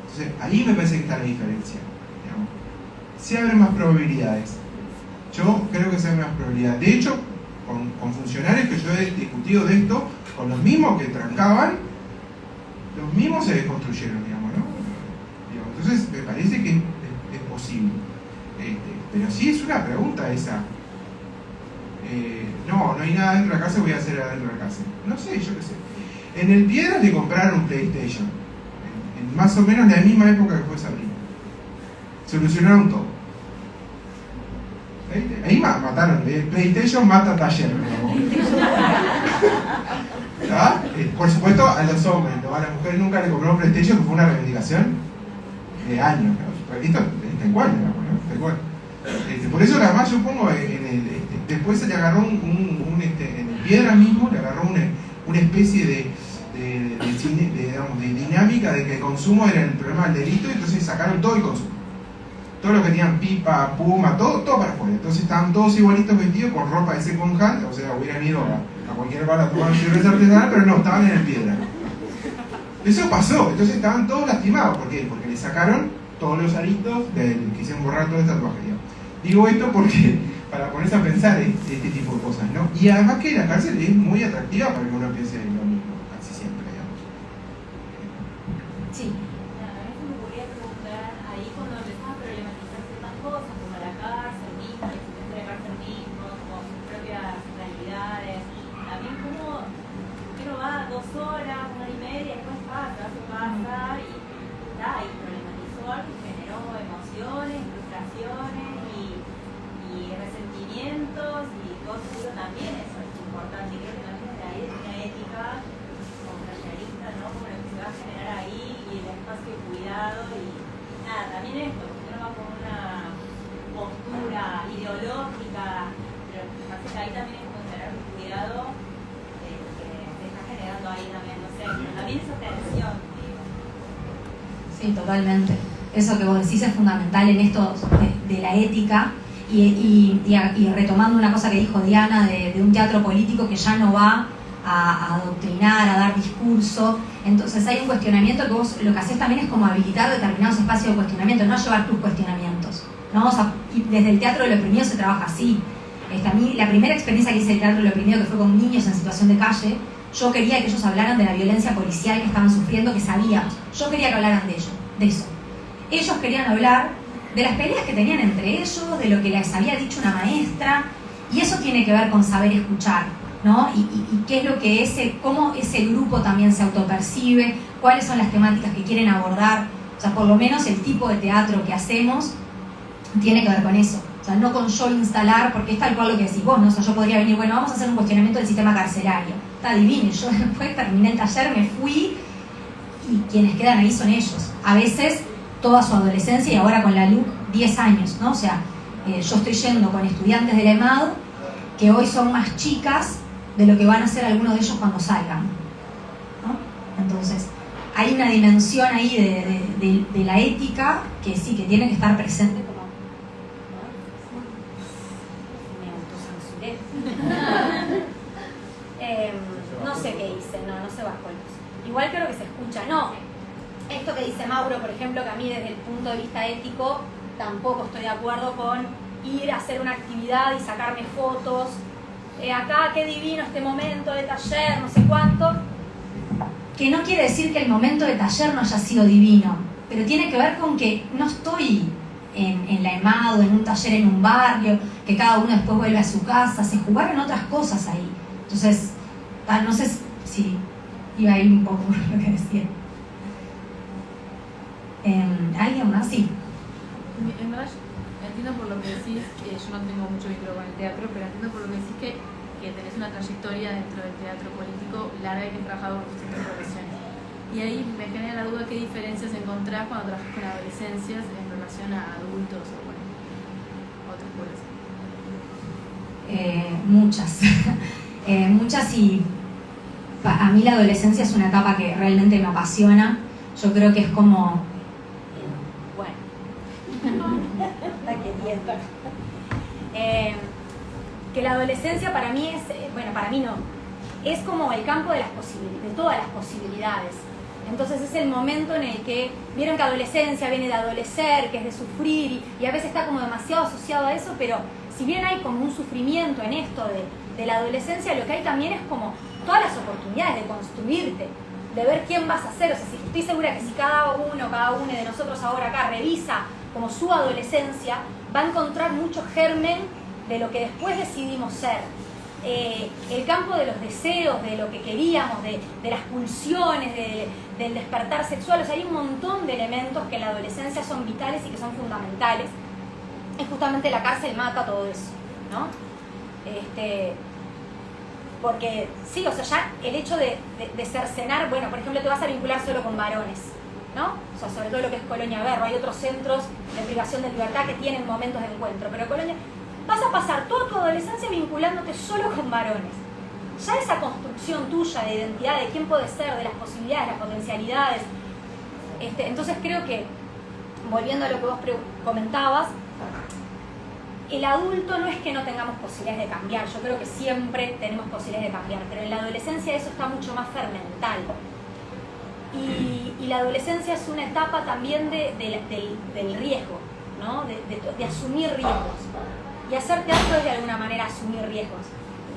Entonces, ahí me parece que está la diferencia, digamos. Sí abre más probabilidades. Yo creo que se abre más probabilidades. De hecho, con funcionarios que yo he discutido de esto, con los mismos que trancaban, los mismos se desconstruyeron, digamos, ¿no? Entonces, me parece que es posible. Pero sí es una pregunta esa. No hay nada dentro de la cárcel, voy a hacer adentro de la cárcel. No sé, yo qué sé. En el Piedras le compraron un PlayStation. En más o menos la misma época que fue Sabrina. Solucionaron todo. Ahí mataron. El PlayStation mata taller. ¿Ah? Por supuesto a los hombres, ¿no? A las mujeres nunca le compraron PlayStation, que fue una reivindicación de años, ¿no? Esto está igual, ¿no? Está igual. Por eso además yo pongo después se le agarró en el Piedra mismo, le agarró una especie de dinámica de que el consumo era el problema del delito, y entonces sacaron todo el consumo. Todos los que tenían pipa, puma, todo para afuera. Entonces estaban todos igualitos vestidos con ropa de second hand, o sea, hubieran ido a cualquier bar a tomar cerveza artesanal, pero no, estaban en el Piedra. Eso pasó, entonces estaban todos lastimados. ¿Por qué? Porque le sacaron todos los aritos, quisieron borrar todo el tatuaje. Digo esto porque para ponerse a pensar este tipo de cosas, ¿no? Y además que la cárcel es muy atractiva para que uno piense en lo mismo, casi siempre, digamos. Sí. A mí me ocurría preguntar ahí cuando empezaba a problematizar ciertas cosas, como la cárcel misma, la existencia de la cárcel misma, como sus propias realidades. También como uno va 2 horas, 1 hora y media, después pasa a su casa y problematizó algo y generó emociones, frustraciones y resentimientos y cosas. Eso también eso es importante. Y creo que también de ahí es una ética como tallerista, ¿no? Como lo que se va a generar ahí y el espacio de cuidado y nada, también esto, porque uno va con una postura ideológica, pero me parece que ahí también es como tener un cuidado que se está generando ahí también, no sé, pero también esa tensión, digo. Sí, totalmente. Eso que vos decís es fundamental en esto de la ética y retomando una cosa que dijo Diana de un teatro político que ya no va a adoctrinar, a dar discurso. Entonces hay un cuestionamiento que vos lo que haces también es como habilitar determinados espacios de cuestionamiento, no llevar tus cuestionamientos, ¿no? O sea, y desde el teatro del oprimido se trabaja así. A mí, la primera experiencia que hice del teatro del oprimido, que fue con niños en situación de calle, yo quería que ellos hablaran de la violencia policial que estaban sufriendo, que sabíamos. Yo quería que hablaran de eso. Ellos querían hablar de las peleas que tenían entre ellos, de lo que les había dicho una maestra, y eso tiene que ver con saber escuchar, ¿no? Y qué es lo que cómo ese grupo también se autopercibe, cuáles son las temáticas que quieren abordar. O sea, por lo menos el tipo de teatro que hacemos tiene que ver con eso. O sea, no con yo instalar, porque es tal cual lo que decís vos, ¿no? O sea, yo podría venir, bueno, vamos a hacer un cuestionamiento del sistema carcelario. Está divino, yo después terminé el taller, me fui, y quienes quedan ahí son ellos. A veces toda su adolescencia y ahora con la LUC 10 años, ¿no? O sea, yo estoy yendo con estudiantes de la EMAD que hoy son más chicas de lo que van a ser algunos de ellos cuando salgan, ¿no? Entonces, hay una dimensión ahí de la ética que sí, que tiene que estar presente como... Me autocensuré. No sé qué hice, no se bajó el piso. Igual creo que se escucha, no. Esto que dice Mauro, por ejemplo, que a mí desde el punto de vista ético tampoco estoy de acuerdo con ir a hacer una actividad y sacarme fotos. Acá, qué divino este momento de taller, no sé cuánto. Que no quiere decir que el momento de taller no haya sido divino, pero tiene que ver con que no estoy en la EMAD o en un taller en un barrio, que cada uno después vuelve a su casa. Se jugaron otras cosas ahí. Entonces, no sé si iba a ir un poco por lo que decía. ¿Alguien más? Sí. En verdad, entiendo por lo que decís, yo no tengo mucho vínculo con el teatro, pero entiendo por lo que decís que tenés una trayectoria dentro del teatro político larga y que has trabajado con distintas profesiones. Y ahí me genera la duda qué diferencias encontrás cuando trabajas con adolescencias en relación a adultos o bueno, a otros pueblos. Muchas. Muchas y A mí la adolescencia es una etapa que realmente me apasiona. Yo creo que es como... Bueno. Que la adolescencia para mí es... Bueno, para mí no. Es como el campo de todas las posibilidades. Entonces es el momento en el que... Vieron que adolescencia viene de adolecer, que es de sufrir, y a veces está como demasiado asociado a eso, pero si bien hay como un sufrimiento en esto de la adolescencia, lo que hay también es como todas las oportunidades de construirte, de ver quién vas a ser. O sea, estoy segura que si cada uno de nosotros ahora acá revisa como su adolescencia, va a encontrar mucho germen de lo que después decidimos ser. El campo de los deseos, de lo que queríamos, de las pulsiones, del despertar sexual. O sea, hay un montón de elementos que en la adolescencia son vitales y que son fundamentales. Y justamente la cárcel mata todo eso, ¿no? Porque sí, o sea, ya el hecho de cercenar, bueno, por ejemplo, te vas a vincular solo con varones, ¿no? O sea, sobre todo lo que es Colonia Berro. Hay otros centros de privación de libertad que tienen momentos de encuentro, pero Colonia... Vas a pasar toda tu adolescencia vinculándote solo con varones. Ya esa construcción tuya de identidad, de quién puedes ser, de las posibilidades, las potencialidades. Entonces creo que, volviendo a lo que vos comentabas, el adulto no es que no tengamos posibilidades de cambiar. Yo creo que siempre tenemos posibilidades de cambiar, pero en la adolescencia eso está mucho más fermental. Y la adolescencia es una etapa también del riesgo, ¿no? De asumir riesgos. Y hacer teatro es de alguna manera asumir riesgos.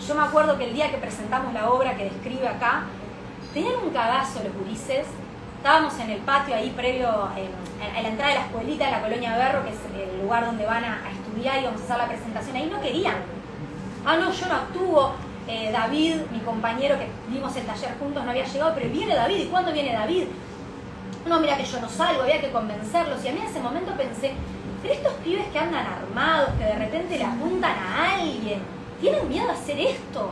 Yo me acuerdo que el día que presentamos la obra que describe acá, tenían un cagazo los gurises. Estábamos en el patio ahí previo a la entrada de la escuelita de la Colonia Berro, que es el lugar donde van a estudiar y vamos a hacer la presentación. Ahí no querían. Ah, no, yo no actúo. David, mi compañero que vimos el taller juntos, no había llegado, pero viene David. ¿Y cuándo viene David? No, mira que yo no salgo, había que convencerlos. Y a mí en ese momento pensé... Pero estos pibes que andan armados, que de repente le apuntan a alguien, tienen miedo a hacer esto.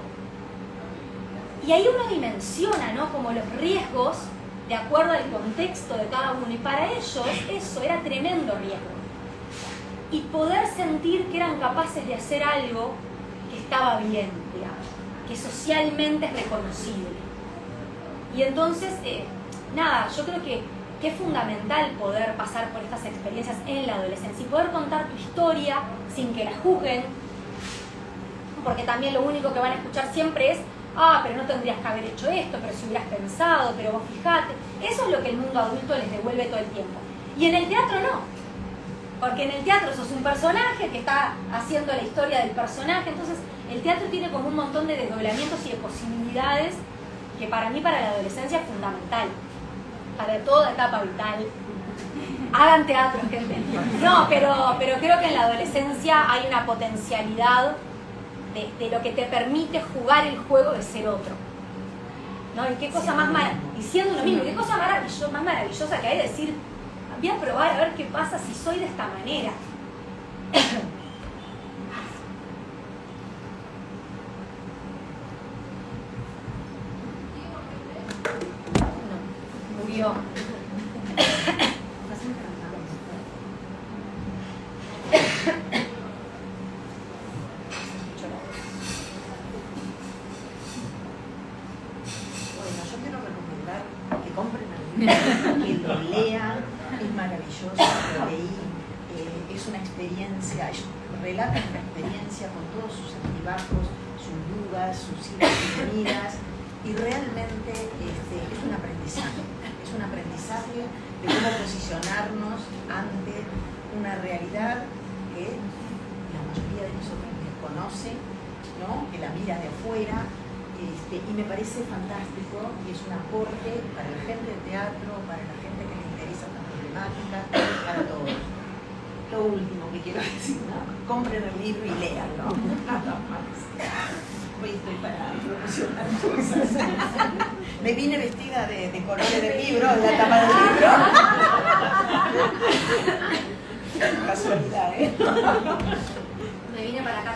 Y ahí uno dimensiona, ¿no? Como los riesgos de acuerdo al contexto de cada uno. Y para ellos eso era tremendo riesgo. Y poder sentir que eran capaces de hacer algo que estaba bien, digamos, que socialmente es reconocible. Y entonces, nada, yo creo que es fundamental poder pasar por estas experiencias en la adolescencia y poder contar tu historia sin que la juzguen, porque también lo único que van a escuchar siempre es pero no tendrías que haber hecho esto, pero si hubieras pensado, pero vos fijate. Eso es lo que el mundo adulto les devuelve todo el tiempo. Y en el teatro no, porque en el teatro sos un personaje que está haciendo la historia del personaje. Entonces el teatro tiene como un montón de desdoblamientos y de posibilidades que para mí, para la adolescencia, es fundamental. Para toda etapa vital. Hagan teatro, gente. No, pero creo que en la adolescencia hay una potencialidad de lo que te permite jugar el juego de ser otro. ¿No? Y qué cosa más y siendo lo mismo, qué cosa más maravillosa que hay de decir, voy a probar a ver qué pasa si soy de esta manera. Murió. Que lo lean, es maravilloso, lo leí, es una experiencia, relata una experiencia con todos sus altibajos, sus dudas, sus idas y venidas, y realmente es un aprendizaje de cómo posicionarnos ante una realidad que la mayoría de nosotros desconoce, ¿no? Que la mira de afuera. Y me parece fantástico y es un aporte para la gente de teatro, para la gente que le interesa esta problemática, para todos. Lo último que quiero decir, ¿no? Compren el libro y léanlo. Hoy estoy para promocionar cosas. Me vine vestida de colores del libro, de la tapa del libro. Casualidad, ¿eh? Me vine para acá a